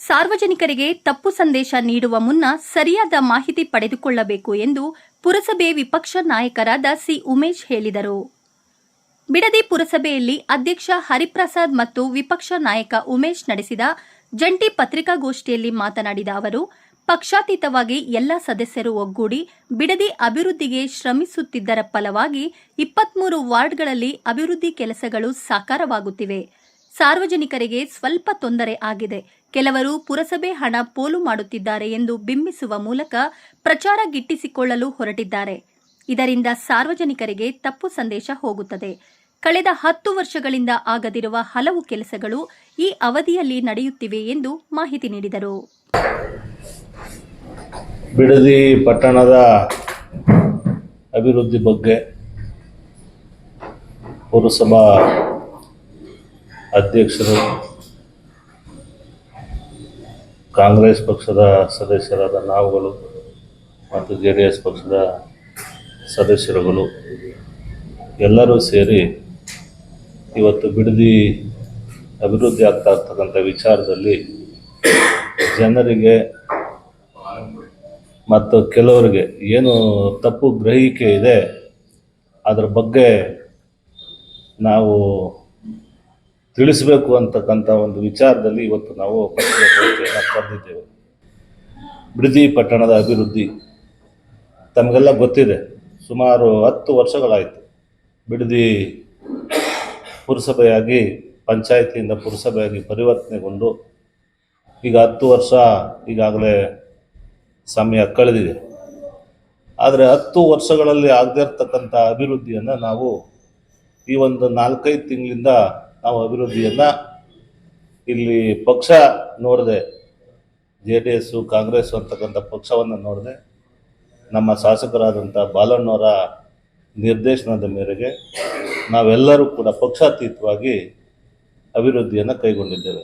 ಸಾರ್ವಜನಿಕರಿಗೆ ತಪ್ಪು ಸಂದೇಶ ನೀಡುವ ಮುನ್ನ ಸರಿಯಾದ ಮಾಹಿತಿ ಪಡೆದುಕೊಳ್ಳಬೇಕು ಎಂದು ಪುರಸಭೆ ವಿಪಕ್ಷ ನಾಯಕರಾದ ಸಿ ಉಮೇಶ್ ಹೇಳಿದರು. ಬಿಡದಿ ಪುರಸಭೆಯಲ್ಲಿ ಅಧ್ಯಕ್ಷ ಹರಿಪ್ರಸಾದ್ ಮತ್ತು ವಿಪಕ್ಷ ನಾಯಕ ಉಮೇಶ್ ನಡೆಸಿದ ಜಂಟಿ ಪತ್ರಿಕಾಗೋಷ್ಠಿಯಲ್ಲಿ ಮಾತನಾಡಿದ ಅವರು, ಪಕ್ಷಾತೀತವಾಗಿ ಎಲ್ಲ ಸದಸ್ಯರು ಒಗ್ಗೂಡಿ ಬಿಡದಿ ಅಭಿವೃದ್ಧಿಗೆ ಶ್ರಮಿಸುತ್ತಿದ್ದರ ಫಲವಾಗಿ 23 ವಾರ್ಡ್ಗಳಲ್ಲಿ ಅಭಿವೃದ್ಧಿ ಕೆಲಸಗಳು ಸಾಕಾರವಾಗುತ್ತಿವೆ. ಸಾರ್ವಜನಿಕರಿಗೆ ಸ್ವಲ್ಪ ತೊಂದರೆ ಆಗಿದೆ. ಕೆಲವರು ಪುರಸಭೆ ಹಣ ಪೋಲು ಮಾಡುತ್ತಿದ್ದಾರೆ ಎಂದು ಬಿಂಬಿಸುವ ಮೂಲಕ ಪ್ರಚಾರ ಗಿಟ್ಟಿಸಿಕೊಳ್ಳಲು ಹೊರಟಿದ್ದಾರೆ. ಇದರಿಂದ ಸಾರ್ವಜನಿಕರಿಗೆ ತಪ್ಪು ಸಂದೇಶ ಹೋಗುತ್ತದೆ. ಕಳೆದ 10 ವರ್ಷಗಳಿಂದ ಆಗದಿರುವ ಹಲವು ಕೆಲಸಗಳು ಈ ಅವಧಿಯಲ್ಲಿ ನಡೆಯುತ್ತಿವೆ ಎಂದು ಮಾಹಿತಿ ನೀಡಿದರು. ಬಿಡದಿ ಪಟ್ಟಣದ ಅಭಿವೃದ್ಧಿ ಬಗ್ಗೆ ಪುರಸಭಾ ಅಧ್ಯಕ್ಷರು, ಕಾಂಗ್ರೆಸ್ ಪಕ್ಷದ ಸದಸ್ಯರಾದ ನಾವುಗಳು ಮತ್ತು JDS ಪಕ್ಷದ ಸದಸ್ಯರುಗಳು ಎಲ್ಲರೂ ಸೇರಿ ಇವತ್ತು ಬಿಡದಿ ಅಭಿವೃದ್ಧಿ ಆಗ್ತಾ ಇರ್ತಕ್ಕಂಥ ವಿಚಾರದಲ್ಲಿ ಜನರಿಗೆ ಮತ್ತು ಕೆಲವರಿಗೆ ಏನು ತಪ್ಪು ಗ್ರಹಿಕೆ ಇದೆ ಅದರ ಬಗ್ಗೆ ನಾವು ತಿಳಿಸಬೇಕು ಅಂತಕ್ಕಂಥ ಒಂದು ವಿಚಾರದಲ್ಲಿ ಇವತ್ತು ನಾವು ಪತ್ರಿಕಾಗೋಷ್ಠಿಯನ್ನು ಕರೆದಿದ್ದೇವೆ. ಬಿಡದಿ ಪಟ್ಟಣದ ಅಭಿವೃದ್ಧಿ ತಮಗೆಲ್ಲ ಗೊತ್ತಿದೆ. ಸುಮಾರು 10 ವರ್ಷಗಳಾಯಿತು ಬಿಡದಿ ಪುರಸಭೆಯಾಗಿ, ಪಂಚಾಯಿತಿಯಿಂದ ಪುರಸಭೆಯಾಗಿ ಪರಿವರ್ತನೆಗೊಂಡು ಈಗ 10 ವರ್ಷ ಈಗಾಗಲೇ ಸಮಯ ಕಳೆದಿದೆ. ಆದರೆ 10 ವರ್ಷಗಳಲ್ಲಿ ಆಗದೇ ಇರ್ತಕ್ಕಂಥ ಅಭಿವೃದ್ಧಿಯನ್ನು ನಾವು ಈ ಒಂದು 4-5 ತಿಂಗಳಿಂದ ನಾವು ಅಭಿವೃದ್ಧಿಯನ್ನು ಇಲ್ಲಿ ಪಕ್ಷ ನೋಡದೆ, JDS ಕಾಂಗ್ರೆಸ್ ಅಂತಕ್ಕಂಥ ಪಕ್ಷವನ್ನು ನೋಡದೆ, ನಮ್ಮ ಶಾಸಕರಾದಂಥ ಬಾಲಣ್ಣವರ ನಿರ್ದೇಶನದ ಮೇರೆಗೆ ನಾವೆಲ್ಲರೂ ಕೂಡ ಪಕ್ಷಾತೀತವಾಗಿ ಅಭಿವೃದ್ಧಿಯನ್ನು ಕೈಗೊಂಡಿದ್ದೇವೆ.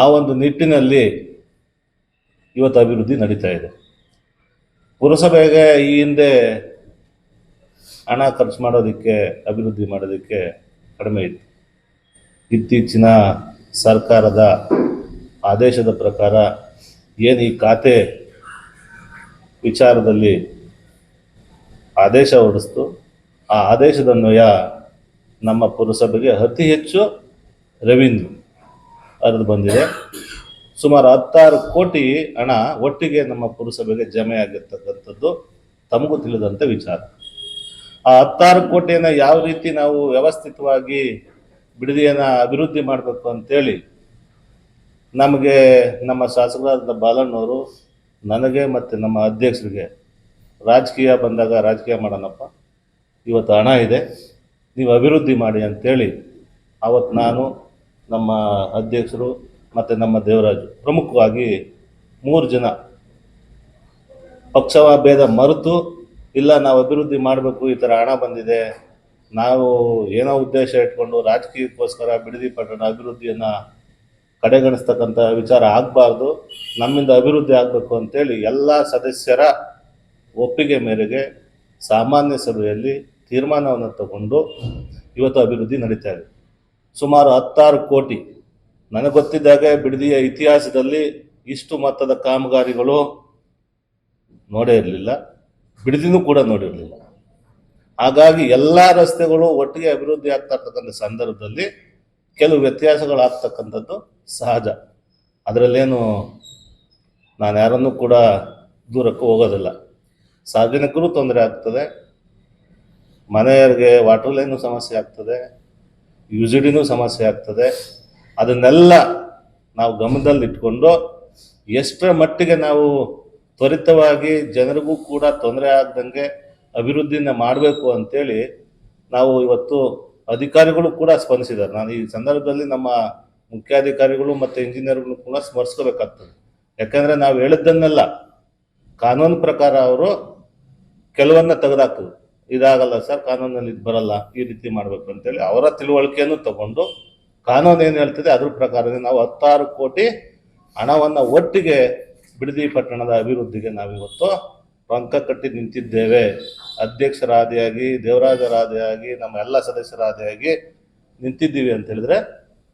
ಆ ಒಂದು ನಿಟ್ಟಿನಲ್ಲಿ ಇವತ್ತು ಅಭಿವೃದ್ಧಿ ನಡೀತಾ ಇದೆ. ಪುರಸಭೆಗೆ ಈ ಹಿಂದೆ ಹಣ ಖರ್ಚು ಮಾಡೋದಕ್ಕೆ, ಅಭಿವೃದ್ಧಿ ಮಾಡೋದಕ್ಕೆ ಕಡಿಮೆ ಇತ್ತು. ಇತ್ತೀಚಿನ ಸರ್ಕಾರದ ಆದೇಶದ ಪ್ರಕಾರ ಏನು ಈ ಖಾತೆ ವಿಚಾರದಲ್ಲಿ ಆದೇಶ ಹೊರಡಿಸ್ತು, ಆ ಆದೇಶದನ್ವಯ ನಮ್ಮ ಪುರಸಭೆಗೆ ಅತಿ ಹೆಚ್ಚು ರೆವಿನ್ಯೂ ಹರಿದು ಬಂದಿದೆ. ಸುಮಾರು 16 ಕೋಟಿ ಹಣ ಒಟ್ಟಿಗೆ ನಮ್ಮ ಪುರಸಭೆಗೆ ಜಮೆ ಆಗಿರ್ತಕ್ಕಂಥದ್ದು ತಮಗೂ ತಿಳಿದಂಥ ವಿಚಾರ. ಆ 16 ಕೋಟಿಯನ್ನು ಯಾವ ರೀತಿ ನಾವು ವ್ಯವಸ್ಥಿತವಾಗಿ ಬಿಡದಿಯನ್ನು ಅಭಿವೃದ್ಧಿ ಮಾಡಬೇಕು ಅಂತೇಳಿ ನಮಗೆ ನಮ್ಮ ಶಾಸಕರಾದ ಬಾಲಣ್ಣವರು, ನನಗೆ ಮತ್ತು ನಮ್ಮ ಅಧ್ಯಕ್ಷರಿಗೆ ರಾಜಕೀಯ ಬಂದಾಗ ರಾಜಕೀಯ ಮಾಡೋಣಪ್ಪ, ಇವತ್ತು ಹಣ ಇದೆ, ನೀವು ಅಭಿವೃದ್ಧಿ ಮಾಡಿ ಅಂತೇಳಿ ಅವತ್ತು ನಾನು, ನಮ್ಮ ಅಧ್ಯಕ್ಷರು ಮತ್ತು ನಮ್ಮ ದೇವರಾಜು ಪ್ರಮುಖವಾಗಿ 3 ಜನ ಪಕ್ಷ ಭೇದ ಮರೆತು, ಇಲ್ಲ ನಾವು ಅಭಿವೃದ್ಧಿ ಮಾಡಬೇಕು, ಈ ಥರ ಹಣ ಬಂದಿದೆ, ನಾವು ಏನೋ ಉದ್ದೇಶ ಇಟ್ಕೊಂಡು ರಾಜಕೀಯಕ್ಕೋಸ್ಕರ ಬಿಡದಿ ಪಟ್ಟಣ ಅಭಿವೃದ್ಧಿಯನ್ನು ಕಡೆಗಣಿಸ್ತಕ್ಕಂಥ ವಿಚಾರ ಆಗಬಾರ್ದು, ನಮ್ಮಿಂದ ಅಭಿವೃದ್ಧಿ ಆಗಬೇಕು ಅಂತೇಳಿ ಎಲ್ಲ ಸದಸ್ಯರ ಒಪ್ಪಿಗೆ ಮೇರೆಗೆ ಸಾಮಾನ್ಯ ಸಭೆಯಲ್ಲಿ ತೀರ್ಮಾನವನ್ನು ತಗೊಂಡು ಇವತ್ತು ಅಭಿವೃದ್ಧಿ ನಡೀತಾ ಇದೆ. ಸುಮಾರು 16 ಕೋಟಿ. ನನಗೆ ಗೊತ್ತಿದ್ದಾಗೆ ಬಿಡದಿಯ ಇತಿಹಾಸದಲ್ಲಿ ಇಷ್ಟು ಮೊತ್ತದ ಕಾಮಗಾರಿಗಳು ನೋಡೇ ಇರಲಿಲ್ಲ, ಬಿಡದಿನೂ ಕೂಡ ನೋಡಿರಲಿಲ್ಲ. ಹಾಗಾಗಿ ಎಲ್ಲ ರಸ್ತೆಗಳು ಒಟ್ಟಿಗೆ ಅಭಿವೃದ್ಧಿ ಆಗ್ತಾ ಇರ್ತಕ್ಕಂಥ ಸಂದರ್ಭದಲ್ಲಿ ಕೆಲವು ವ್ಯತ್ಯಾಸಗಳಾಗ್ತಕ್ಕಂಥದ್ದು ಸಹಜ. ಅದರಲ್ಲೇನು ನಾನು ಯಾರನ್ನೂ ಕೂಡ ದೂರಕ್ಕೆ ಹೋಗೋದಿಲ್ಲ. ಸಾರ್ವಜನಿಕರು ತೊಂದರೆ ಆಗ್ತದೆ, ಮನೆಯವರಿಗೆ ವಾಟರ್ ಲೈನು ಸಮಸ್ಯೆ ಆಗ್ತದೆ, UGDನೂ ಸಮಸ್ಯೆ ಆಗ್ತದೆ. ಅದನ್ನೆಲ್ಲ ನಾವು ಗಮನದಲ್ಲಿಟ್ಕೊಂಡು ಎಷ್ಟರ ಮಟ್ಟಿಗೆ ನಾವು ತ್ವರಿತವಾಗಿ ಜನರಿಗೂ ಕೂಡ ತೊಂದರೆ ಆಗದಂಗೆ ಅಭಿವೃದ್ಧಿನ ಮಾಡಬೇಕು ಅಂತೇಳಿ ನಾವು ಇವತ್ತು ಅಧಿಕಾರಿಗಳು ಕೂಡ ಸ್ಪಂದಿಸಿದ್ದಾರೆ. ನಾನು ಈ ಸಂದರ್ಭದಲ್ಲಿ ನಮ್ಮ ಮುಖ್ಯಾಧಿಕಾರಿಗಳು ಮತ್ತು ಇಂಜಿನಿಯರ್ಗಳು ಕೂಡ ಸ್ಮರಿಸ್ಕೋಬೇಕಾಗ್ತದೆ. ಯಾಕಂದರೆ ನಾವು ಹೇಳಿದ್ದನ್ನೆಲ್ಲ ಕಾನೂನು ಪ್ರಕಾರ ಅವರು ಕೆಲವನ್ನ ತೆಗೆದಾಕ್ತದೆ. ಇದಾಗಲ್ಲ ಸರ್, ಕಾನೂನಲ್ಲಿ ಇದು ಬರಲ್ಲ, ಈ ರೀತಿ ಮಾಡಬೇಕು ಅಂತೇಳಿ ಅವರ ತಿಳುವಳಿಕೆಯನ್ನು ತಗೊಂಡು ಕಾನೂನು ಏನು ಹೇಳ್ತದೆ ಅದ್ರ ಪ್ರಕಾರವೇ ನಾವು 16 ಕೋಟಿ ಹಣವನ್ನು ಒಟ್ಟಿಗೆ ಬಿಡದಿ ಪಟ್ಟಣದ ಅಭಿವೃದ್ಧಿಗೆ ನಾವಿವತ್ತು ಪಂಕ ಕಟ್ಟಿ ನಿಂತಿದ್ದೇವೆ. ಅಧ್ಯಕ್ಷರಾದಿಯಾಗಿ, ದೇವರಾಜರಾದಿಯಾಗಿ, ನಮ್ಮ ಎಲ್ಲ ಸದಸ್ಯರಾದಿಯಾಗಿ ನಿಂತಿದ್ದೀವಿ ಅಂತ ಹೇಳಿದ್ರೆ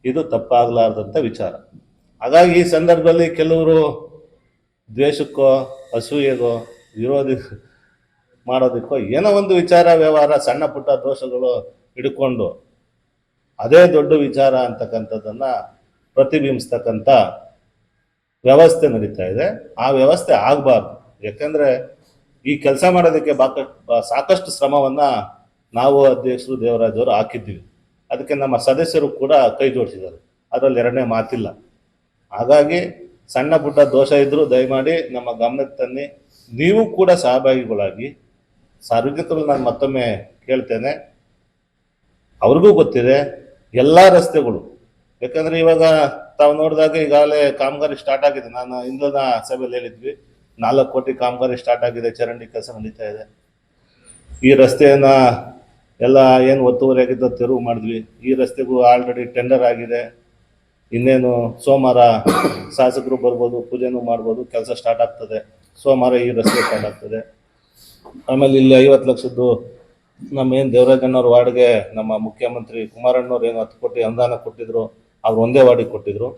ಇದು ತಪ್ಪಾಗಲಾರ್ದಂಥ ವಿಚಾರ. ಹಾಗಾಗಿ ಈ ಸಂದರ್ಭದಲ್ಲಿ ಕೆಲವರು ದ್ವೇಷಕ್ಕೋ ಅಸೂಯೆಗೋ ವಿರೋಧಿ ಮಾಡೋದಕ್ಕೋ ಏನೋ ಒಂದು ವಿಚಾರ ವ್ಯವಹಾರ ಸಣ್ಣ ಪುಟ್ಟ ದೋಷಗಳು ಹಿಡ್ಕೊಂಡು ಅದೇ ದೊಡ್ಡ ವಿಚಾರ ಅಂತಕ್ಕಂಥದ್ದನ್ನು ಪ್ರತಿಬಿಂಬಿಸ್ತಕ್ಕಂಥ ವ್ಯವಸ್ಥೆ ನಡೀತಾ ಇದೆ. ಆ ವ್ಯವಸ್ಥೆ ಆಗಬಾರ್ದು. ಯಾಕೆಂದರೆ ಈ ಕೆಲಸ ಮಾಡೋದಕ್ಕೆ ಸಾಕಷ್ಟು ಶ್ರಮವನ್ನು ನಾವು ಅಧ್ಯಕ್ಷರು ದೇವರಾಜ್ ಅವರು ಹಾಕಿದ್ದೀವಿ. ಅದಕ್ಕೆ ನಮ್ಮ ಸದಸ್ಯರು ಕೂಡ ಕೈ ಜೋಡಿಸಿದ್ದಾರೆ, ಅದರಲ್ಲಿ ಎರಡನೇ ಮಾತಿಲ್ಲ. ಹಾಗಾಗಿ ಸಣ್ಣ ಪುಟ್ಟ ದೋಷ ಇದ್ದರೂ ದಯಮಾಡಿ ನಮ್ಮ ಗಮನಕ್ಕೆ ತನ್ನಿ. ನೀವು ಕೂಡ ಸಹಭಾಗಿಗಳಾಗಿ ಸಾರ್ವಜನಿಕರು ನಾನು ಮತ್ತೊಮ್ಮೆ ಕೇಳ್ತೇನೆ, ಅವ್ರಿಗೂ ಗೊತ್ತಿದೆ ಎಲ್ಲ ರಸ್ತೆಗಳು. ಯಾಕಂದರೆ ಇವಾಗ ತಾವು ನೋಡಿದಾಗ ಈಗಾಗಲೇ ಕಾಮಗಾರಿ ಸ್ಟಾರ್ಟ್ ಆಗಿದೆ. ನಾನು ಇಂದಿನ ಸಭೆಯಲ್ಲಿ ಹೇಳಿದ್ವಿ 4 ಕೋಟಿ ಕಾಮಗಾರಿ ಸ್ಟಾರ್ಟ್ ಆಗಿದೆ, ಚರಂಡಿ ಕೆಲಸ ನಡೀತಾ ಇದೆ. ಈ ರಸ್ತೆಯನ್ನು ಎಲ್ಲ ಏನು ಒತ್ತುವರಿಯಾಗಿದ್ದ ತೆರವು ಮಾಡಿದ್ವಿ. ಈ ರಸ್ತೆಗೂ ಆಲ್ರೆಡಿ ಟೆಂಡರ್ ಆಗಿದೆ. ಇನ್ನೇನು ಸೋಮವಾರ ಶಾಸಕರು ಬರ್ಬೋದು, ಪೂಜೆನೂ ಮಾಡ್ಬೋದು, ಕೆಲಸ ಸ್ಟಾರ್ಟ್ ಆಗ್ತದೆ. ಸೋಮವಾರ ಈ ರಸ್ತೆ ಸ್ಟಾರ್ಟ್ ಆಗ್ತದೆ. ಆಮೇಲೆ ಇಲ್ಲಿ 50 ಲಕ್ಷದ್ದು ನಮ್ಮ ಏನು ದೇವರಾಜಣ್ಣವ್ರ ವಾರ್ಡ್ಗೆ ನಮ್ಮ ಮುಖ್ಯಮಂತ್ರಿ ಕುಮಾರಣ್ಣವ್ರು ಏನು 10 ಕೋಟಿ ಅನುದಾನ ಕೊಟ್ಟಿದ್ರು, ಅವ್ರು ಒಂದೇ ವಾರ್ಡಿಗೆ ಕೊಟ್ಟಿದ್ರು.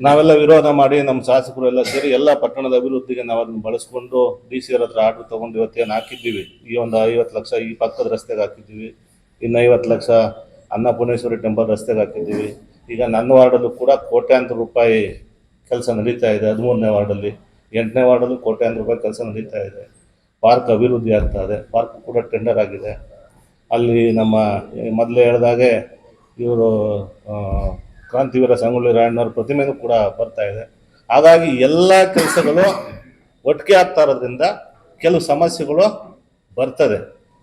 ನಾವೆಲ್ಲ ವಿರೋಧ ಮಾಡಿ ನಮ್ಮ ಶಾಸಕರು ಎಲ್ಲ ಸೇರಿ ಎಲ್ಲ ಪಟ್ಟಣದ ಅಭಿವೃದ್ಧಿಗೆ ನಾವು ಅದನ್ನು ಬಳಸ್ಕೊಂಡು DC ಅವ್ರ ಹತ್ರ ಆರ್ಡ್ರ್ ತೊಗೊಂಡು ಇವತ್ತೇನು ಹಾಕಿದ್ದೀವಿ. ಈ ಒಂದು 50 ಲಕ್ಷ ಈ ಪಕ್ಕದ ರಸ್ತೆಗೆ ಹಾಕಿದ್ದೀವಿ. ಇನ್ನು 50 ಲಕ್ಷ ಅನ್ನಪೂರ್ಣೇಶ್ವರಿ ಟೆಂಪಲ್ ರಸ್ತೆಗೆ ಹಾಕಿದ್ದೀವಿ. ಈಗ ನನ್ನ ವಾರ್ಡಲ್ಲೂ ಕೂಡ ಕೋಟ್ಯಾಂತರ ರೂಪಾಯಿ ಕೆಲಸ ನಡೀತಾ ಇದೆ. 13ನೇ ವಾರ್ಡಲ್ಲಿ, 8ನೇ ವಾರ್ಡಲ್ಲೂ ಕೋಟ್ಯಾಂತರ ರೂಪಾಯಿ ಕೆಲಸ ನಡೀತಾ ಇದೆ. ಪಾರ್ಕ್ ಅಭಿವೃದ್ಧಿ ಆಗ್ತಾ ಇದೆ. ಪಾರ್ಕ್ ಕೂಡ ಟೆಂಡರ್ ಆಗಿದೆ. ಅಲ್ಲಿ ನಮ್ಮ ಮೊದಲೇ ಹೇಳಿದಾಗೆ ಇವರು ಕ್ರಾಂತಿವೀರ ಸಂಗೊಳ್ಳಿ ರಾಯಣ್ಣವ್ರ ಪ್ರತಿಮೆನೂ ಕೂಡ ಬರ್ತಾ ಇದೆ. ಹಾಗಾಗಿ ಎಲ್ಲ ಕೆಲಸಗಳು ಒಟ್ಟಿಗೆ ಆಗ್ತಾ ಇರೋದ್ರಿಂದ ಕೆಲವು ಸಮಸ್ಯೆಗಳು ಬರ್ತದೆ.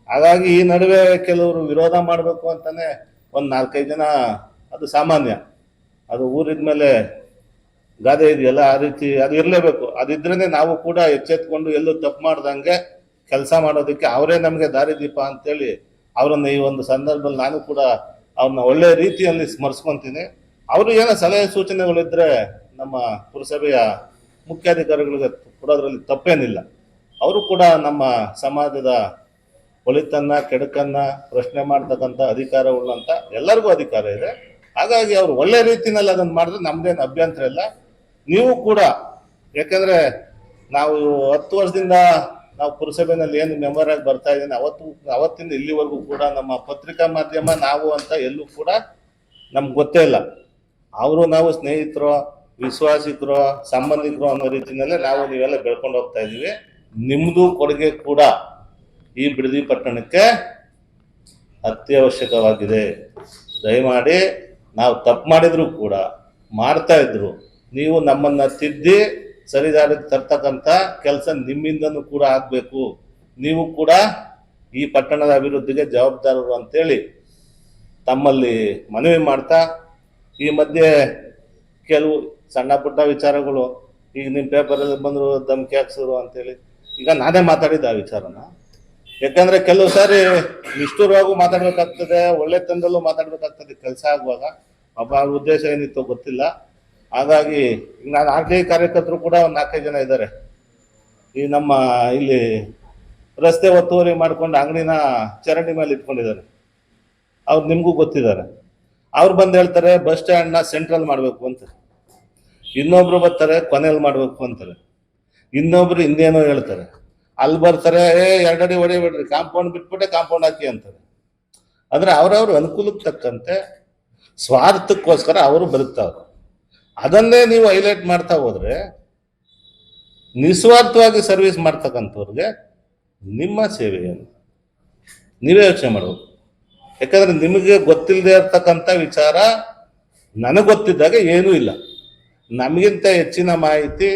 ಹಾಗಾಗಿ ಈ ನಡುವೆ ಕೆಲವರು ವಿರೋಧ ಮಾಡಬೇಕು ಅಂತಲೇ ಒಂದು 4-5 ಜನ, ಅದು ಸಾಮಾನ್ಯ. ಅದು ಊರಿದ ಮೇಲೆ ಗಾದೆ ಇದೆಯಲ್ಲ, ಆ ರೀತಿ ಅದು ಇರಲೇಬೇಕು. ಅದಿದ್ರೇ ನಾವು ಕೂಡ ಎಚ್ಚೆತ್ಕೊಂಡು ಎಲ್ಲೂ ತಪ್ಪು ಮಾಡ್ದಂಗೆ ಕೆಲಸ ಮಾಡೋದಕ್ಕೆ ಅವರೇ ನಮಗೆ ದಾರಿದೀಪ ಅಂತೇಳಿ ಅವರನ್ನು ಈ ಒಂದು ಸಂದರ್ಭದಲ್ಲಿ ನಾನು ಕೂಡ ಅವ್ರನ್ನ ಒಳ್ಳೆಯ ರೀತಿಯಲ್ಲಿ ಸ್ಮರಿಸ್ಕೊತೀನಿ. ಅವರು ಏನೋ ಸಲಹೆ ಸೂಚನೆಗಳಿದ್ದರೆ ನಮ್ಮ ಪುರಸಭೆಯ ಮುಖ್ಯಾಧಿಕಾರಿಗಳಿಗೆ ಕೊಡೋದ್ರಲ್ಲಿ ತಪ್ಪೇನಿಲ್ಲ. ಅವರು ಕೂಡ ನಮ್ಮ ಸಮಾಜದ ಒಳಿತನ್ನು ಕೆಡುಕನ್ನು ಪ್ರಶ್ನೆ ಮಾಡ್ತಕ್ಕಂಥ ಅಧಿಕಾರ ಉಳ್ಳಂಥ ಎಲ್ಲರಿಗೂ ಅಧಿಕಾರ ಇದೆ. ಹಾಗಾಗಿ ಅವರು ಒಳ್ಳೆ ರೀತಿಯಲ್ಲಿ ಅದನ್ನು ಮಾಡಿದ್ರೆ ನಮ್ದೇನು ಅಭ್ಯಂತರ ಇಲ್ಲ. ನೀವು ಕೂಡ, ಯಾಕೆಂದರೆ ನಾವು 10 ವರ್ಷದಿಂದ ನಾವು ಪುರಸಭೆಯಲ್ಲಿ ಏನು ಮೆಂಬರ್ ಆಗಿ ಬರ್ತಾ ಇದ್ದೀನಿ, ಅವತ್ತಿಂದ ಇಲ್ಲಿವರೆಗೂ ಕೂಡ ನಮ್ಮ ಪತ್ರಿಕಾ ಮಾಧ್ಯಮ ನಾವು ಅಂತ ಎಲ್ಲೂ ಕೂಡ ನಮ್ಗೆ ಗೊತ್ತೇ ಇಲ್ಲ. ಅವರು ನಾವು ಸ್ನೇಹಿತರು, ವಿಶ್ವಾಸಿಕರು, ಸಂಬಂಧಿಕರು ಅನ್ನೋ ರೀತಿಯಲ್ಲೇ ನಾವು ನೀವೆಲ್ಲ ಬೆಳ್ಕೊಂಡು ಹೋಗ್ತಾ ಇದ್ದೀವಿ. ನಿಮ್ಮದು ಕೊಡುಗೆ ಕೂಡ ಈ ಬಿಡದಿ ಪಟ್ಟಣಕ್ಕೆ ಅತ್ಯವಶ್ಯಕವಾಗಿದೆ. ದಯಮಾಡಿ ನಾವು ತಪ್ಪು ಮಾಡಿದ್ರು ಕೂಡ ಮಾಡ್ತಾ ಇದ್ರು ನೀವು ನಮ್ಮನ್ನು ತಿದ್ದಿ ಸರಿದಾರಿಗೆ ತರ್ತಕ್ಕಂಥ ಕೆಲಸ ನಿಮ್ಮಿಂದನೂ ಕೂಡ ಆಗಬೇಕು. ನೀವು ಕೂಡ ಈ ಪಟ್ಟಣದ ಅಭಿವೃದ್ಧಿಗೆ ಜವಾಬ್ದಾರರು ಅಂತೇಳಿ ತಮ್ಮಲ್ಲಿ ಮನವಿ ಮಾಡ್ತಾ, ಈ ಮಧ್ಯೆ ಕೆಲವು ಸಣ್ಣ ಪುಟ್ಟ ವಿಚಾರಗಳು ಈಗ ನಿಮ್ಮ ಪೇಪರಲ್ಲಿ ಬಂದರು, ಧಮಕಿ ಹಾಕ್ಸಿದ್ರು ಅಂತೇಳಿ, ಈಗ ನಾನೇ ಮಾತಾಡಿದ್ದೆ ಆ ವಿಚಾರನ. ಯಾಕಂದರೆ ಕೆಲವು ಸಾರಿ ನಿಷ್ಠುರವಾಗೂ ಮಾತಾಡಬೇಕಾಗ್ತದೆ, ಒಳ್ಳೆತನದಲ್ಲೂ ಮಾತಾಡಬೇಕಾಗ್ತದೆ ಕೆಲಸ ಆಗುವಾಗ. ಅವ್ರ ಉದ್ದೇಶ ಏನಿತ್ತು ಗೊತ್ತಿಲ್ಲ. ಹಾಗಾಗಿ ಈಗ ನಾನು RTI ಕಾರ್ಯಕರ್ತರು ಕೂಡ ಒಂದು 4-5 ಜನ ಇದ್ದಾರೆ. ಈ ನಮ್ಮ ಇಲ್ಲಿ ರಸ್ತೆ ಒತ್ತುವರಿ ಮಾಡ್ಕೊಂಡು ಅಂಗಡಿನ ಚರಂಡಿ ಮೇಲೆ ಇಟ್ಕೊಂಡಿದ್ದಾರೆ. ಅವ್ರು ನಿಮಗೂ ಗೊತ್ತಿದ್ದಾರೆ. ಅವ್ರು ಬಂದು ಹೇಳ್ತಾರೆ ಬಸ್ ಸ್ಟ್ಯಾಂಡ್ನ ಸೆಂಟ್ರಲ್ ಮಾಡಬೇಕು ಅಂತ, ಇನ್ನೊಬ್ರು ಬರ್ತಾರೆ ಕೊನೆಯಲ್ಲಿ ಮಾಡಬೇಕು ಅಂತಾರೆ, ಇನ್ನೊಬ್ರು ಇನ್ನೇನೋ ಹೇಳ್ತಾರೆ. ಅಲ್ಲಿ ಬರ್ತಾರೆ 2 ಅಡಿ ಹೊಡಿಬೇಡ್ರಿ, ಕಾಂಪೌಂಡ್ ಬಿಟ್ಬಿಟ್ಟೆ ಕಾಂಪೌಂಡ್ ಹಾಕಿ ಅಂತಾರೆ. ಅಂದರೆ ಅವರವ್ರ ಅನುಕೂಲಕ್ಕೆ ತಕ್ಕಂತೆ ಸ್ವಾರ್ಥಕ್ಕೋಸ್ಕರ ಅವರು ಬದುಕ್ತಾವ್ರು. ಅದನ್ನೇ ನೀವು ಹೈಲೈಟ್ ಮಾಡ್ತಾ ಹೋದರೆ ನಿಸ್ವಾರ್ಥವಾಗಿ ಸರ್ವಿಸ್ ಮಾಡ್ತಕ್ಕಂಥವ್ರಿಗೆ ನಿಮ್ಮ ಸೇವೆ ಏನು ನೀವೇ ಯೋಚನೆ ಮಾಡಬೇಕು. ಯಾಕಂದರೆ ನಿಮಗೆ ಗೊತ್ತಿಲ್ಲದೆ ಇರ್ತಕ್ಕಂಥ ವಿಚಾರ ನನಗೆ ಗೊತ್ತಿದ್ದಾಗ ಏನೂ ಇಲ್ಲ. ನಮಗಿಂತ ಹೆಚ್ಚಿನ ಮಾಹಿತಿ,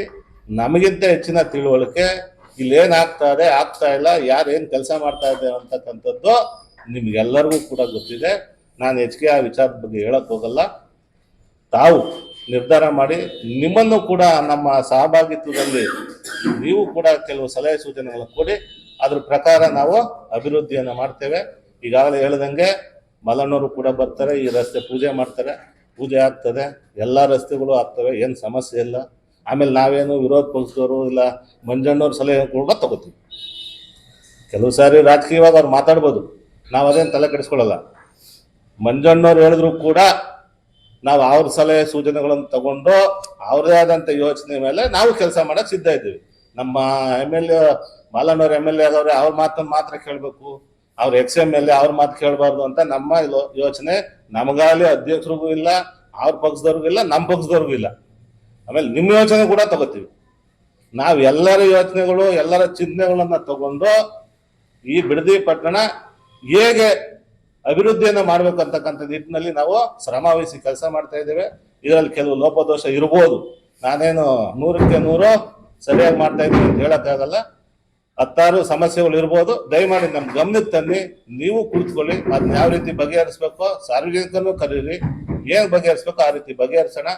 ನಮಗಿಂತ ಹೆಚ್ಚಿನ ತಿಳುವಳಿಕೆ ಇಲ್ಲೇನು ಆಗ್ತಾ ಇಲ್ಲ, ಯಾರೇನು ಕೆಲಸ ಮಾಡ್ತಾ ಇದೆ ಅಂತಕ್ಕಂಥದ್ದು ನಿಮ್ಗೆಲ್ಲರಿಗೂ ಕೂಡ ಗೊತ್ತಿದೆ. ನಾನು ಹೆಚ್ಚಿಗೆ ಆ ವಿಚಾರದ ಬಗ್ಗೆ ಹೇಳಕ್ಕೆ ಹೋಗಲ್ಲ. ತಾವು ನಿರ್ಧಾರ ಮಾಡಿ, ನಿಮ್ಮನ್ನು ಕೂಡ ನಮ್ಮ ಸಹಭಾಗಿತ್ವದಲ್ಲಿ ನೀವು ಕೂಡ ಕೆಲವು ಸಲಹೆ ಸೂಚನೆಗಳನ್ನು ಕೊಡಿ. ಅದ್ರ ಪ್ರಕಾರ ನಾವು ಅಭಿವೃದ್ಧಿಯನ್ನು ಮಾಡ್ತೇವೆ. ಈಗಾಗಲೇ ಹೇಳ್ದಂಗೆ ಮಲ್ಲಣ್ಣವರು ಕೂಡ ಬರ್ತಾರೆ, ಈ ರಸ್ತೆ ಪೂಜೆ ಮಾಡ್ತಾರೆ, ಪೂಜೆ ಆಗ್ತದೆ, ಎಲ್ಲ ರಸ್ತೆಗಳು ಆಗ್ತವೆ, ಏನು ಸಮಸ್ಯೆ ಇಲ್ಲ. ಆಮೇಲೆ ನಾವೇನು ವಿರೋಧ ಪಕ್ಷದವರು ಇಲ್ಲ, ಮಂಜಣ್ಣವ್ರ ಸಲಹೆ ಕೂಡ ತಗೋತೀವಿ. ಕೆಲವು ಸಾರಿ ರಾಜಕೀಯವಾಗಿ ಅವ್ರು ಮಾತಾಡ್ಬೋದು, ನಾವು ಅದೇನು ತಲೆ ಕೆಡಿಸ್ಕೊಳ್ಳಲ್ಲ. ಮಂಜಣ್ಣವ್ರು ಹೇಳಿದ್ರು ಕೂಡ ನಾವು ಅವ್ರ ಸಲಹೆ ಸೂಚನೆಗಳನ್ನು ತಗೊಂಡು ಅವ್ರದೇ ಆದಂಥ ಯೋಚನೆ ಮೇಲೆ ನಾವು ಕೆಲಸ ಮಾಡಕ್ ಸಿದ್ಧ ಇದ್ದೀವಿ. ನಮ್ಮ MLA ಮಾಲಣ್ಣವ್ರ MLA ಆದವ್ರೆ ಅವ್ರ ಮಾತನ್ನು ಮಾತ್ರ ಕೇಳಬೇಕು, ಅವ್ರ XMLA ಅವ್ರ ಮಾತು ಕೇಳಬಾರ್ದು ಅಂತ ನಮ್ಮ ಯೋಚನೆ ನಮಗಾಲಿ ಅಧ್ಯಕ್ಷರಿಗೂ ಇಲ್ಲ, ಅವ್ರ ಪಕ್ಷದವ್ರಿಗೂ ಇಲ್ಲ, ನಮ್ಮ ಪಕ್ಷದವ್ರಿಗೂ ಇಲ್ಲ. ಆಮೇಲೆ ನಿಮ್ಮ ಯೋಚನೆ ಕೂಡ ತಗೋತೀವಿ. ನಾವು ಎಲ್ಲರ ಯೋಚನೆಗಳು ಎಲ್ಲರ ಚಿಂತನೆಗಳನ್ನ ತಗೊಂಡು ಈ ಬಿಡದಿ ಪಟ್ಟಣ ಹೇಗೆ ಅಭಿವೃದ್ಧಿಯನ್ನ ಮಾಡ್ಬೇಕಂತಕ್ಕಂಥ ನಿಟ್ಟಿನಲ್ಲಿ ನಾವು ಶ್ರಮವಹಿಸಿ ಕೆಲಸ ಮಾಡ್ತಾ ಇದ್ದೇವೆ. ಇದರಲ್ಲಿ ಕೆಲವು ಲೋಪದೋಷ ಇರ್ಬೋದು, ನಾನೇನು 100ಕ್ಕೆ 100 ಸರಿಯಾಗಿ ಮಾಡ್ತಾ ಇದ್ದೀನಿ ಅಂತ ಹೇಳಕ್ಕಾಗಲ್ಲ. 10 ಸಮಸ್ಯೆಗಳು ಇರ್ಬೋದು. ದಯಮಾಡಿ ನಮ್ಮ ಗಮನಕ್ಕೆ ತನ್ನಿ, ನೀವು ಕುಳಿತುಕೊಳ್ಳಿ, ಅದನ್ನ ಯಾವ ರೀತಿ ಬಗೆಹರಿಸ್ಬೇಕೋ ಸಾರ್ವಜನಿಕರನ್ನು ಕರೀರಿ, ಏನ್ ಬಗೆಹರಿಸ್ಬೇಕೋ ಆ ರೀತಿ ಬಗೆಹರಿಸೋಣ.